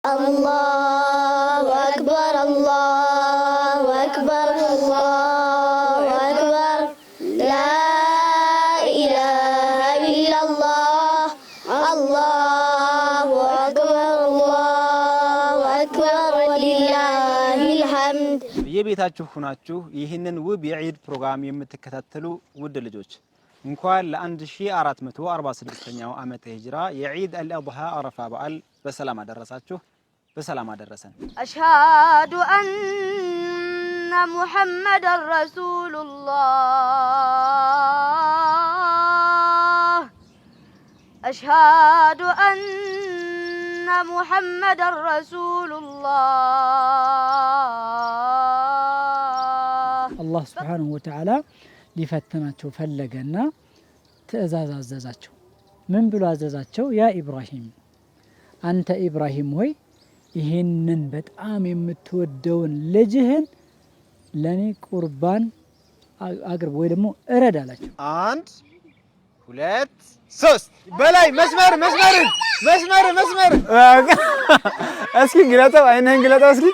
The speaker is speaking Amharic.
الله أكبر الله أكبر الله أكبر لا إله إلا الله الله أكبر الله أكبر ولله الحمد በየቤታችሁ ሆናችሁ ይህንን ውብ የዒድ ፕሮግራም የምትከታተሉ ውድ ልጆች እንኳን ለ1446ኛው ዓመተ ሂጅራ የዒድ አልአድሃ አረፋ በዓል በሰላም አደረሳችሁ በሰላም አደረሰን። አሽሃዱ አነ ሙሐመደን ረሱሉላህ አሽሃዱ አነ ሙሐመደን ረሱሉላህ አላህ ሱብሓነሁ ወተዓላ ሊፈትናቸው ፈለገና ትእዛዝ አዘዛቸው። ምን ብሎ አዘዛቸው? ያ ኢብራሂም አንተ ኢብራሂም ሆይ ይሄንን በጣም የምትወደውን ልጅህን ለኔ ቁርባን አቅርብ ወይ ደግሞ እረድ አላቸው። 1 2 3 በላይ መስመር እስኪ ግለጠው አይነን ግለጠው እስኪ